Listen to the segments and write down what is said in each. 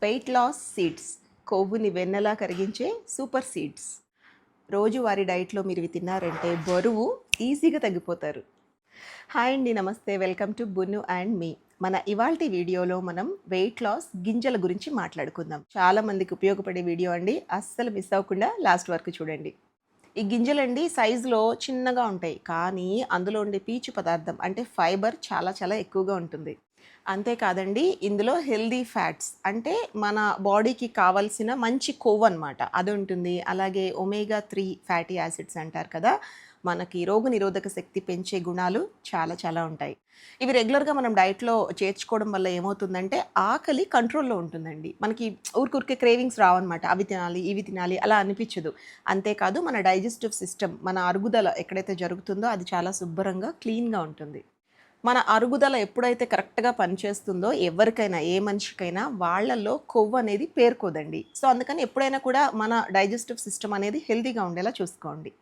Weight loss seeds, కొవ్వుని వెన్నెలా కరిగించే super seeds. రోజువారీ డైట్లో మీరు ఇవి తిన్నారంటే బరువు ఈజీగా తగ్గిపోతారు. హాయ్ అండి, నమస్తే, వెల్కమ్ టు బున్ను అండ్ మీ. మన ఇవాల్టి వీడియోలో మనం వెయిట్ లాస్ గింజల గురించి మాట్లాడుకుందాం. చాలా మందికి ఉపయోగపడే వీడియో అండి, అస్సలు మిస్ అవ్వకుండా లాస్ట్ వరకు చూడండి. ఈ గింజలండి సైజులో చిన్నగా ఉంటాయి, కానీ అందులో ఉండే పీచు పదార్థం అంటే ఫైబర్ చాలా చాలా ఎక్కువగా ఉంటుంది. అంతేకాదండి, ఇందులో హెల్దీ ఫ్యాట్స్ అంటే మన బాడీకి కావాల్సిన మంచి కొవ్వు అనమాట, అది ఉంటుంది. అలాగే ఒమేగా 3 ఫ్యాటీ యాసిడ్స్ అంటారు కదా, మనకి రోగనిరోధక శక్తి పెంచే గుణాలు చాలా చాలా ఉంటాయి. ఇవి రెగ్యులర్గా మనం డైట్లో చేర్చుకోవడం వల్ల ఏమవుతుందంటే ఆకలి కంట్రోల్లో ఉంటుందండి. మనకి ఊరికే క్రేవింగ్స్ రావన్నమాట, అవి తినాలి ఇవి తినాలి అలా అనిపించదు. అంతేకాదు, మన డైజెస్టివ్ సిస్టమ్, మన అరుగుదల ఎక్కడైతే జరుగుతుందో అది చాలా శుభ్రంగా క్లీన్గా ఉంటుంది. మన అరుగుదల ఎప్పుడైతే కరెక్ట్గా పనిచేస్తుందో ఎవరికైనా, ఏ మనిషికైనా వాళ్ళల్లో కొవ్వు అనేది పేరుకోదండి. సో అందుకని ఎప్పుడైనా కూడా మన డైజెస్టివ్ సిస్టమ్ అనేది హెల్తీగా ఉండేలా చూసుకోండి.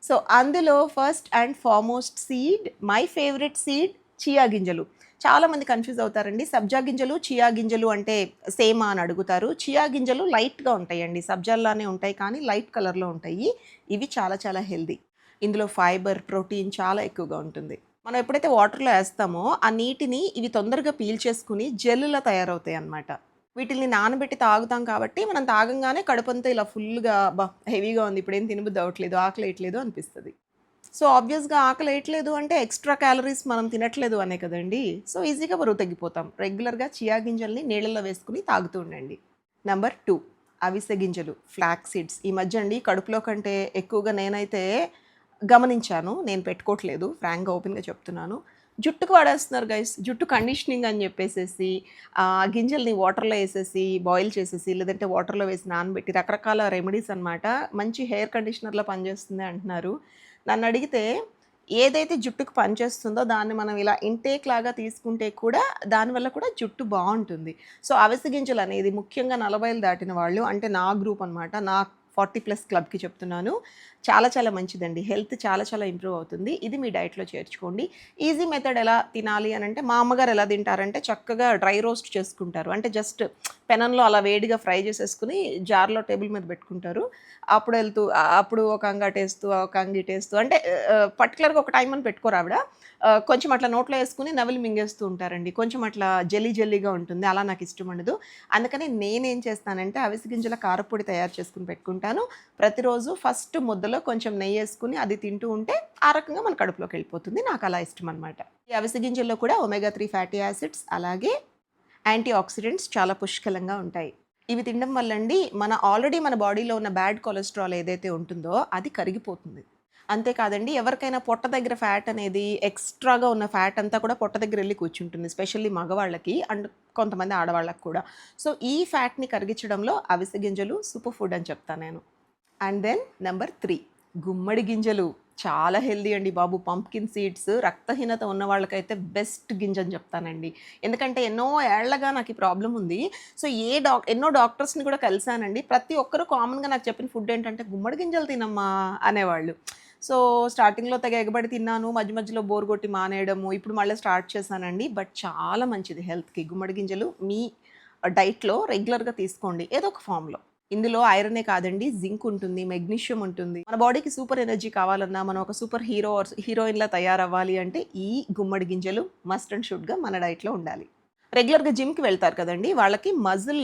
సో అందులో first and foremost seed, my favourite seed, chia గింజలు. చాలామంది కన్ఫ్యూజ్ అవుతారండి, సబ్జా గింజలు చియా గింజలు అంటే సేమా అని అడుగుతారు. చియా గింజలు లైట్గా ఉంటాయండి, సబ్జాల్లానే ఉంటాయి కానీ లైట్ కలర్లో ఉంటాయి. ఇవి చాలా చాలా హెల్దీ. ఇందులో ఫైబర్, ప్రోటీన్ చాలా ఎక్కువగా ఉంటుంది. మనం ఎప్పుడైతే వాటర్లో వేస్తామో ఆ నీటిని ఇవి తొందరగా పీల్చేసుకుని జెల్లులా తయారవుతాయి అన్నమాట. వీటిని నానబెట్టి తాగుతాం కాబట్టి మనం తాగంగానే కడుపంతా ఇలా ఫుల్గా హెవీగా ఉంది, ఇప్పుడు ఏం తినబుద్ధి అవ్వట్లేదు, ఆకలి వేయట్లేదు అనిపిస్తుంది. సో ఆబ్వియస్గా ఆకలి వేయట్లేదు అంటే ఎక్స్ట్రా క్యాలరీస్ మనం తినట్లేదు అనే కదండి. సో ఈజీగా బరువు తగ్గిపోతాం. రెగ్యులర్గా చియా గింజల్ని నీళ్ళల్లో వేసుకుని తాగుతూ ఉండండి. నెంబర్ 2, అవిసె గింజలు, ఫ్లాక్ సీడ్స్. ఈ మధ్య అండి కడుపులో కంటే ఎక్కువగా నేనైతే గమనించాను, నేను పెట్టుకోవట్లేదు, ఫ్రాంక్గా ఓపెన్గా చెప్తున్నాను. జుట్టుకు వాడేస్తున్నారు గైస్, జుట్టు కండిషనింగ్ అని చెప్పేసేసి గింజల్ని వాటర్లో వేసేసి బాయిల్ చేసేసి, లేదంటే వాటర్లో వేసి నానబెట్టి, రకరకాల రెమెడీస్ అనమాట, మంచి హెయిర్ కండిషనర్లో పనిచేస్తుంది అంటున్నారు. నన్ను అడిగితే ఏదైతే జుట్టుకు పనిచేస్తుందో దాన్ని మనం ఇలా ఇంటేక్ లాగా తీసుకుంటే కూడా దానివల్ల కూడా జుట్టు బాగుంటుంది. సో అవిసె గింజలు అనేది ముఖ్యంగా 40 దాటిన వాళ్ళు, అంటే నా గ్రూప్ అనమాట, నా 40+ క్లబ్కి చెప్తున్నాను. చాలా చాలా మంచిదండి, హెల్త్ చాలా చాలా ఇంప్రూవ్ అవుతుంది. ఇది మీ డైట్లో చేర్చుకోండి. ఈజీ మెథడ్ ఎలా తినాలి అని అంటే, మా అమ్మగారు ఎలా తింటారంటే చక్కగా డ్రై రోస్ట్ చేసుకుంటారు. అంటే జస్ట్ పెనంలో అలా వేడిగా ఫ్రై చేసేసుకుని జార్లో టేబుల్ మీద పెట్టుకుంటారు. అప్పుడు వెళ్తూ అప్పుడు ఒక అంగటేస్తూ ఒక అంగిటేస్తూ, అంటే పర్టికులర్గా ఒక టైం అని పెట్టుకోరు ఆవిడ. కొంచెం అట్లా నోట్లో వేసుకుని నవిలి మింగేస్తూ ఉంటారండి. కొంచెం అట్లా జెల్లీ జెల్లీగా ఉంటుంది, అలా నాకు ఇష్టం ఉండదు. అందుకని నేనేం చేస్తానంటే అవిసె గింజల కారపొడి తయారు చేసుకుని పెట్టుకుంటాను. ప్రతిరోజు ఫస్ట్ ముద్దలో కొంచెం నెయ్యి వేసుకుని అది తింటూ ఉంటే ఆ రకంగా మన కడుపులోకి వెళ్ళిపోతుంది. నాకు అలా ఇష్టం అనమాట. ఈ అవిసె గింజల్లో కూడా ఒమేగా 3 ఫ్యాటీ యాసిడ్స్, అలాగే యాంటీ ఆక్సిడెంట్స్ చాలా పుష్కలంగా ఉంటాయి. ఇవి తినడం వల్ల అండి ఆల్రెడీ మన బాడీలో ఉన్న బ్యాడ్ కొలెస్ట్రాల్ ఏదైతే ఉంటుందో అది కరిగిపోతుంది. అంతేకాదండి, ఎవరికైనా పొట్ట దగ్గర ఫ్యాట్ అనేది ఎక్స్ట్రాగా ఉన్న ఫ్యాట్ అంతా కూడా పొట్ట దగ్గర వెళ్ళి కూర్చుంటుంది, స్పెషల్లీ మగవాళ్ళకి అండ్ కొంతమంది ఆడవాళ్ళకి కూడా. సో ఈ ఫ్యాట్ని కరిగించడంలో అవిసె గింజలు సూపర్ ఫుడ్ అని చెప్తాను నేను. అండ్ దెన్ నెంబర్ 3, గుమ్మడి గింజలు. చాలా హెల్దీ అండి బాబు. పంప్కిన్ సీడ్స్ రక్తహీనత ఉన్న వాళ్ళకైతే బెస్ట్ గింజ అని చెప్తానండి. ఎందుకంటే ఎన్నో ఏళ్లగా నాకు ఈ ప్రాబ్లం ఉంది. సో ఎన్నో డాక్టర్స్ని కూడా కలిశానండి. ప్రతి ఒక్కరు కామన్గా నాకు చెప్పిన ఫుడ్ ఏంటంటే గుమ్మడి గింజలు తినమ్మా అనేవాళ్ళు. సో స్టార్టింగ్లో తెగ ఎగబడి తిన్నాను, మధ్య మధ్యలో బోర్ కొట్టి మానేయడము, ఇప్పుడు మళ్ళీ స్టార్ట్ చేశానండి. బట్ చాలా మంచిది హెల్త్కి గుమ్మడి గింజలు. మీ డైట్లో రెగ్యులర్గా తీసుకోండి ఏదో ఒక ఫామ్లో. ఇందులో ఐరనే కాదండి, జింక్ ఉంటుంది, మెగ్నీషియం ఉంటుంది. మన బాడీకి సూపర్ ఎనర్జీ కావాలన్నా, మనం ఒక సూపర్ హీరో ఆర్ హీరోయిన్లా తయారవ్వాలి అంటే ఈ గుమ్మడి గింజలు మస్ట్ అండ్ షుడ్గా మన డైట్లో ఉండాలి. రెగ్యులర్గా జిమ్కి వెళ్తారు కదండి, వాళ్ళకి మజిల్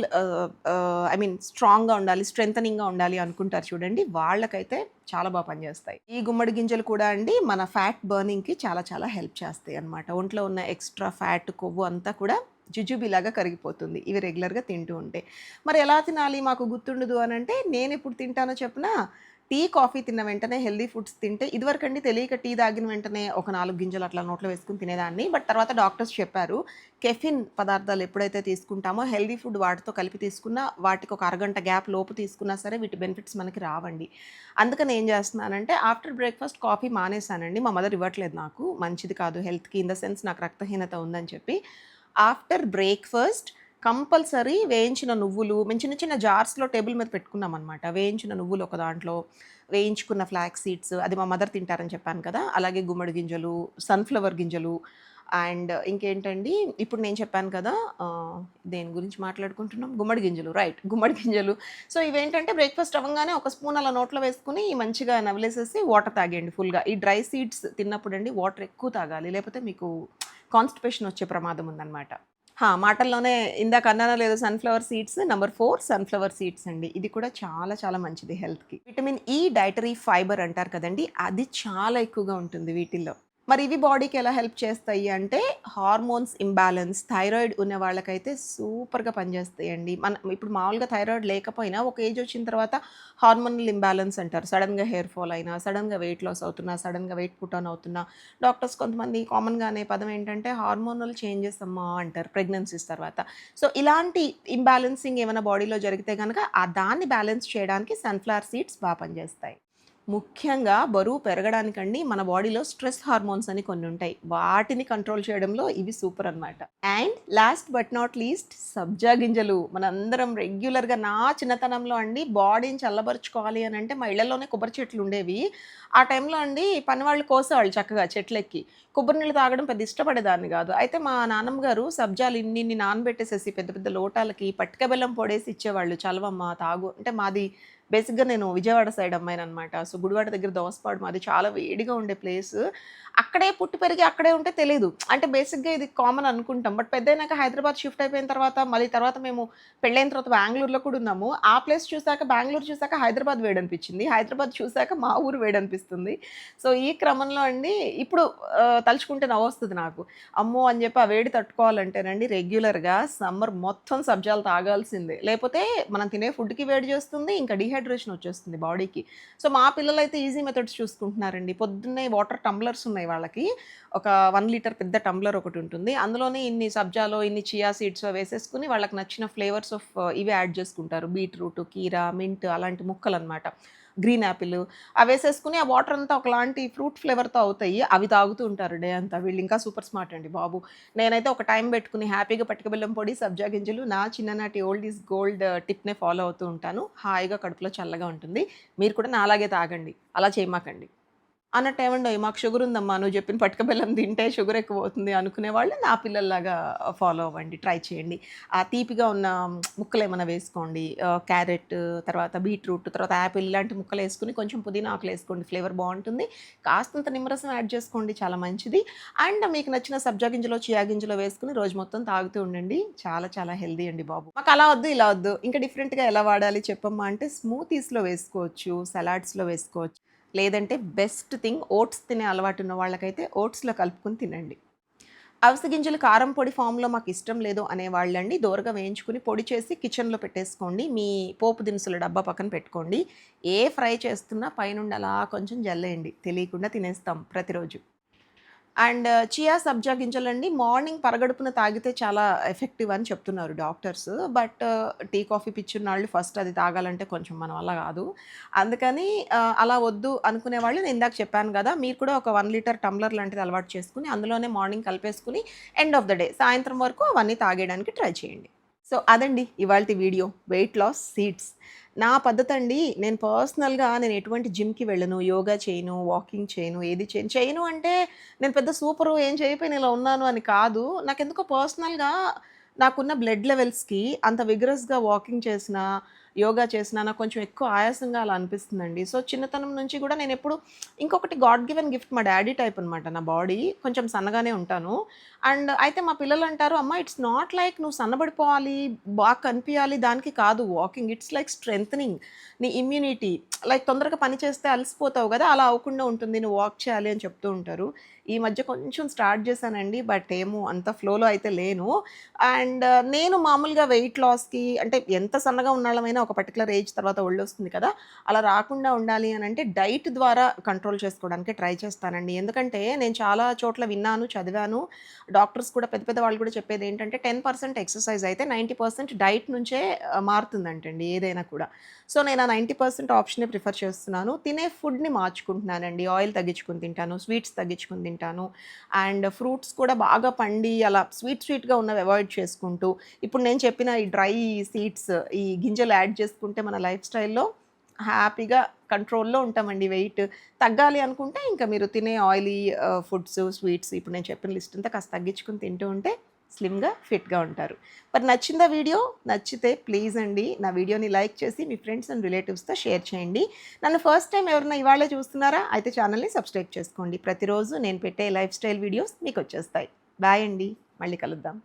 స్ట్రాంగ్గా ఉండాలి, స్ట్రెంథనింగ్గా ఉండాలి అనుకుంటారు చూడండి, వాళ్ళకైతే చాలా బాగా పనిచేస్తాయి. ఈ గుమ్మడి గింజలు కూడా అండి మన ఫ్యాట్ బర్నింగ్కి చాలా చాలా హెల్ప్ చేస్తాయి అనమాట. ఒంట్లో ఉన్న ఎక్స్ట్రా ఫ్యాట్, కొవ్వు అంతా కూడా జుజుబిలాగా కరిగిపోతుంది ఇవి రెగ్యులర్గా తింటూ ఉంటే. మరి ఎలా తినాలి, మాకు గుర్తుండదు అని అంటే, నేను ఎప్పుడు తింటానో చెప్పిన, టీ కాఫీ తిన్న వెంటనే హెల్దీ ఫుడ్స్ తింటే, ఇదివరకండి తెలియక టీ తాగిన వెంటనే ఒక 4 గింజలు అట్లా నోట్లో వేసుకుని తినేదాన్ని. బట్ తర్వాత డాక్టర్స్ చెప్పారు, కెఫిన్ పదార్థాలు ఎప్పుడైతే తీసుకుంటామో హెల్దీ ఫుడ్ వాటితో కలిపి తీసుకున్నా, వాటికి ఒక అరగంట గ్యాప్ లోపు తీసుకున్నా సరే వీటి బెనిఫిట్స్ మనకి రావండి. అందుకని ఏం చేస్తున్నానంటే ఆఫ్టర్ బ్రేక్ఫాస్ట్ కాఫీ మానేసానండి. మా మదర్ ఇవ్వట్లేదు, నాకు మంచిది కాదు హెల్త్కి, ఇన్ ద సెన్స్ నాకు రక్తహీనత ఉందని చెప్పి. ఆఫ్టర్ బ్రేక్ఫాస్ట్ కంపల్సరీ వేయించిన నువ్వులు, మేము చిన్న చిన్న జార్స్లో టేబుల్ మీద పెట్టుకున్నాం అనమాట. వేయించిన నువ్వులు ఒక దాంట్లో, వేయించుకున్న ఫ్లాక్ సీడ్స్, అది మా మదర్ తింటారని చెప్పాను కదా, అలాగే గుమ్మడి గింజలు, సన్ఫ్లవర్ గింజలు, అండ్ ఇంకేంటండి, ఇప్పుడు నేను చెప్పాను కదా! దేని గురించి మాట్లాడుకుంటున్నాం? గుమ్మడి గింజలు. రైట్. గుమ్మడి గింజలు. సో, ఇవేంటంటే బ్రేక్‌ఫాస్ట్ అవ్వంగానే ఒక స్పూన్ అలా నోట్లో వేసుకొని మంచిగా నమిలేసేసి వాటర్ తాగేయండి ఫుల్‌గా. ఈ డ్రై సీడ్స్ తిన్నప్పుడండి వాటర్ ఎక్కువ తాగాలి. లేకపోతే మీకు కాన్‌స్టిపేషన్ వచ్చే ప్రమాదం ఉందనమాట. మాటల్లోనే ఇందాక అన్నానో లేదో sunflower seeds. Number 4 sunflower seeds అండి. ఇది కూడా చాలా చాలా మంచిది హెల్త్‌కి. విటమిన్ ఇ, డైటరీ ఫైబర్ అంటారు కదండీ! అది చాలా ఎక్కువగా ఉంటుంది వీటిల్లో. మరి ఇవి బాడీకి ఎలా హెల్ప్ చేస్తాయి అంటే, హార్మోన్స్ ఇంబాలెన్స్, థైరాయిడ్ ఉన్న వాళ్ళకైతే సూపర్‌గా పనిచేస్తాయండి. ఇప్పుడు మామూలుగా థైరాయిడ్ లేకపోయినా ఒక ఏజ్ వచ్చిన తర్వాత హార్మోనల్ ఇంబాలెన్స్ అంటారు. సడెన్‌గా హెయిర్ ఫాల్ అయినా, సడెన్‌గా వెయిట్ లాస్ అవుతున్నా, సడెన్‌గా వెయిట్ పుట్ ఆన్ అవుతున్నా, డాక్టర్స్ కొంతమంది కామన్‌గా అనే పదం ఏంటంటే హార్మోనల్ చేంజెస్ అమ్మా అంటారు ప్రెగ్నెన్సీస్ తర్వాత. సో, ఇలాంటి ఇంబాలెన్సింగ్ ఏమైనా బాడీలో జరిగితే గనక దాన్ని బ్యాలెన్స్ చేయడానికి సన్‌ఫ్లవర్ సీడ్స్ పనిచేస్తాయి. ముఖ్యంగా బరువు పెరగడానికండి మన బాడీలో స్ట్రెస్ హార్మోన్స్ అని కొన్ని ఉంటాయి. వాటిని కంట్రోల్ చేయడంలో ఇవి సూపర్ అనమాట. And last but not least సబ్జా గింజలు. మనందరం రెగ్యులర్‌గా నా చిన్నతనంలో అండి బాడీని చల్లబరుచుకోవాలి అని అంటే మా ఇళ్లలోనే కొబ్బరి చెట్లు ఉండేవి. ఆ టైంలో అండి పనివాళ్ళు కోసేవాళ్ళు చక్కగా చెట్లెక్కి. కొబ్బరి నీళ్ళు తాగడం పెద్ద ఇష్టపడేదాన్ని గాదు. అయితే మా నాన్నమ్మ గారు సబ్జాలు ఇన్నిన్ని నానబెట్టేసేసి పెద్ద పెద్ద లోటాలకి పటిక బెల్లం పొడేసి ఇచ్చేవాళ్ళు. చలవమ్మ తాగు అంటే మాది బేసిక్‌గా నేను విజయవాడ సైడ్ అమ్మాయిననమాట. సో, గుడివాడ దగ్గర దోసపాడు మాది చాలా వేడిగా ఉండే ప్లేసు. అక్కడే పుట్టి పెరిగి అక్కడే ఉంటే తెలీదు. అంటే బేసిక్‌గా ఇది కామన్ అనుకుంటాం. బట్ పెద్దయినాక హైదరాబాద్ షిఫ్ట్ అయిపోయిన తర్వాత మళ్ళీ తర్వాత మేము పెళ్ళైన తర్వాత బెంగుళూరులో కూడా ఉన్నాము. ఆ ప్లేస్ చూసాక బెంగుళూరు చూసాక హైదరాబాద్ వేడనిపించింది. హైదరాబాద్ చూసాక మా ఊరు వేడనిపిస్తుంది. సో, ఈ క్రమంలో అండి ఇప్పుడు తలుచుకుంటే నవ్వొస్తది నాకు. అమ్మో! అని చెప్పి ఆ వేడి తట్టుకోవాలంటేనండి రెగ్యులర్‌గా సమ్మర్ మొత్తం సబ్జాలు తాగాల్సిందే. లేపోతే మనం తినే ఫుడ్‌కి వేడి చేస్తుంది. ఇంకా డీహైడ్రేషన్ వచ్చేస్తుంది బాడీకి. సో, మా పిల్లలైతే ఈజీ మెథడ్స్ చూసుకుంటున్నారండి. పొద్దున్నే వాటర్ టంబ్లర్స్ ఉన్నాయి వాళ్ళకి. ఒక 1 లీటర్ పెద్ద టంబ్లర్ ఒకటుంటుంది. అందులోనే ఇన్ని సబ్జాలో, ఇన్ని చియా సీడ్సో వేసేసుకొని వాళ్ళకి నచ్చిన ఫ్లేవర్స్ ఆఫ్ ఇవి యాడ్ చేసుకుంటారు. బీట్రూట్, కీరా, మింట్ అలాంటి ముక్కలనమాట. గ్రీన్ యాపిల్ అవేసేసుకొని ఆ వాటర్ అంతా ఒకలాంటి ఫ్రూట్ ఫ్లేవర్‌తో అవుతాయి. అవి తాగుతూ ఉంటారు డే అంతా. వీళ్ళింకా సూపర్ స్మార్ట్ అండి బాబు. నేనైతే ఒక టైం పెట్టుకొని హ్యాపీగా పటిక బెల్లం పొడి, సబ్జా గింజలు నా చిన్ననాటి ఓల్డ్ ఈజ్ గోల్డ్ టిప్‌నే ఫాలో అవుతూ ఉంటాను. హాయిగా కడుపులో చల్లగా ఉంటుంది. మీరు కూడా నాలాగే తాగండి. అలా చేయమాకండి. అన్నట్టు ఏవండోయ్ మాకు షుగర్ ఉందమ్మా నువ్వు చెప్పిన పటిక బెల్లం తింటే షుగర్ ఎక్కువవుతుంది అనుకునేవాళ్ళు నా పిల్లల్లాగా ఫాలో అవ్వండి. ట్రై చేయండి. ఆ తీపిగా ఉన్న ముక్కలేమన్నా వేసుకోండి. క్యారెట్, తర్వాత బీట్రూట్, తర్వాత యాపిల్ ఇలాంటి ముక్కలేసుకొని కొంచెం పుదీనా ఆకులేసుకోండి. ఫ్లేవర్ బావుంటుంది. కాస్తంత నిమ్మరసం యాడ్ చేసుకోండి చాలా మంచిది. అండ్ మీకు నచ్చిన సబ్జా గింజలో, చియా గింజలో వేసుకొని రోజు మొత్తం తాగుతూ ఉండండి. చాలా చాలా హెల్తీ అండి బాబు. మాకు అలా వద్దు, ఇలా వద్దు. ఇంకా డిఫరెంట్‌గా ఎలా వాడాలి చెప్పమ్మా అంటే స్మూతీస్‌లో వేసుకోవచ్చు. సలాడ్స్‌లో వేసుకోవచ్చు. లేదంటే బెస్ట్ థింగ్ ఓట్స్ తినే అలవాటున్న వాళ్ళకైతే ఓట్స్‌లో కలుపుకొని తినండి. అవిసె గింజలు కారం పొడి ఫామ్‌లో మాకిష్టం లేదు అనేవాళ్ళండి దోరగా వేయించుకొని పొడి చేసి కిచెన్‌లో పెట్టేసుకోండి. మీ పోపు దినుసుల డబ్బా పక్కన పెట్టుకోండి. ఏ ఫ్రై చేస్తున్నా పైనుండి అలా కొంచెం జల్లేయండి. తెలియకుండా తినేస్తాం ప్రతిరోజు. అండ్ చియా సబ్జా గింజలండి మార్నింగ్ పరగడుపున తాగితే చాలా ఎఫెక్టివ్ అని చెప్తున్నారు డాక్టర్స్. బట్ టీ, కాఫీ పిచ్చున్నాళ్ళు ఫస్ట్ అది తాగాలంటే కొంచెం మన వల్ల గాదు. అందుకని అలా వద్దు అనుకునేవాళ్ళు నేను ఇందాక చెప్పాను గదా! మీరు కూడా ఒక 1 లీటర్ టంబ్లర్ లాంటిది అలవాటు చేసుకొని అందులోనే మార్నింగ్ కలిపేసుకొని ఎండ్ ఆఫ్ ద డే సాయంత్రం వరకు అవన్నీ తాగేయడానికి ట్రై చేయండి. సో, అదండి ఇవాల్టి వీడియో. Weight loss seeds. నా పద్ధతండి నేను పర్సనల్‌గా నేను ఎటువంటి జిమ్‌కి వెళ్ళను, యోగా చేయను, వాకింగ్ చేయను, ఏది చేయను. చేయను అంటే నేను పెద్ద సూపరు ఏం చేయకపోయినా ఇలా ఉన్నాను అని కాదు. నాకెందుకో పర్సనల్‌గా నాకున్న బ్లడ్ లెవెల్స్‌కి అంత విగరస్‌గా వాకింగ్ చేసినా, యోగా చేసినా నాకు కొంచెం ఎక్కువ ఆయాసంగా అలా అనిపిస్తుందండి. సో, చిన్నతనం నుంచి కూడా నేనెప్పుడు ఇంకొకటి గాడ్ గివెన్ గిఫ్ట్ మా డ్యాడీ టైప్ అనమాట నా బాడీ. కొంచెం సన్నగానే ఉంటాను. అండ్ అయితే మా పిల్లలంటారు, "అమ్మ ఇట్స్ నాట్ లైక్ నువ్వు సన్నబడిపోవాలి, బాగా కనిపియాలి దానికి కాదు వాకింగ్. ఇట్స్ లైక్ స్ట్రెంథెనింగ్ నీ ఇమ్యూనిటీ. లైక్ తొందరగా పని చేస్తే అలసిపోతావు గదా! అలా అవ్వకుండా ఉంటుంది. నువ్వు వాక్ చేయాలి" అని చెప్తూ ఉంటారు. ఈ మధ్య కొంచెం స్టార్ట్ చేశానండి. బట్ ఏమో అంత ఫ్లోలో అయితే లేను. అండ్ నేను మామూలుగా వెయిట్ లాస్‌కి అంటే ఎంత సన్నగా ఉన్నోళ్ళమైనా ఒక పర్టిక్యులర్ ఏజ్ తర్వాత ఒళ్ళొస్తుంది కదా! అలా రాకుండా ఉండాలి అనంటే డైట్ ద్వారా కంట్రోల్ చేసుకోవడానికి ట్రై చేస్తానండి. ఎందుకంటే నేను చాలా చోట్ల విన్నాను, చదివాను. డాక్టర్స్ కూడా పెద్ద పెద్ద వాళ్ళు కూడా చెప్పేదేంటంటే 10% ఎక్సర్సైజ్ అయితే 90% డైట్ నుంచే మారుతుందంటండి ఏదైనా కూడా. సో, నేను ఆ 90% ఆప్షనే ప్రిఫర్ చేస్తున్నాను. తినే ఫుడ్‌ని మార్చుకుంటున్నానండి. ఆయిల్ తగ్గించుకొని తింటాను, స్వీట్స్ తగ్గించుకొని తింటాను. అండ్ ఫ్రూట్స్ కూడా బాగా పండి అలా స్వీట్‌గా ఉన్నవి అవాయిడ్ చేసుకుంటూ, ఇప్పుడు నేను చెప్పిన ఈ డ్రై సీడ్స్ ఈ గింజలు యాడ్ చేసుకుంటే మన లైఫ్ స్టైల్‌లో హ్యాపీగా కంట్రోల్‌లో ఉంటామండి వెయిట్. తగ్గాలి అనుకుంటే ఇంకా మీరు తినే ఆయిలీ ఫుడ్స్, స్వీట్స్ ఇప్పుడు నేను చెప్పిన లిస్ట్ అంతా కాస్త తగ్గించుకొని తింటూ ఉంటే స్లిమ్‌గా, ఫిట్‌గా ఉంటారు. మరి నచ్చిందా వీడియో? నచ్చితే ప్లీజ్ అండి నా వీడియోని లైక్ చేసి మీ ఫ్రెండ్స్ అండ్ రిలేటివ్స్‌తో షేర్ చేయండి. నన్ను ఫస్ట్ టైం ఎవరైనా ఇవాళే చూస్తున్నారా? అయితే ఛానల్‌ని సబ్స్క్రైబ్ చేసుకోండి. ప్రతిరోజు నేను పెట్టే లైఫ్ స్టైల్ వీడియోస్ మీకొచ్చేస్తాయి. బాయ్ అండి. మళ్ళీ కలుద్దాం.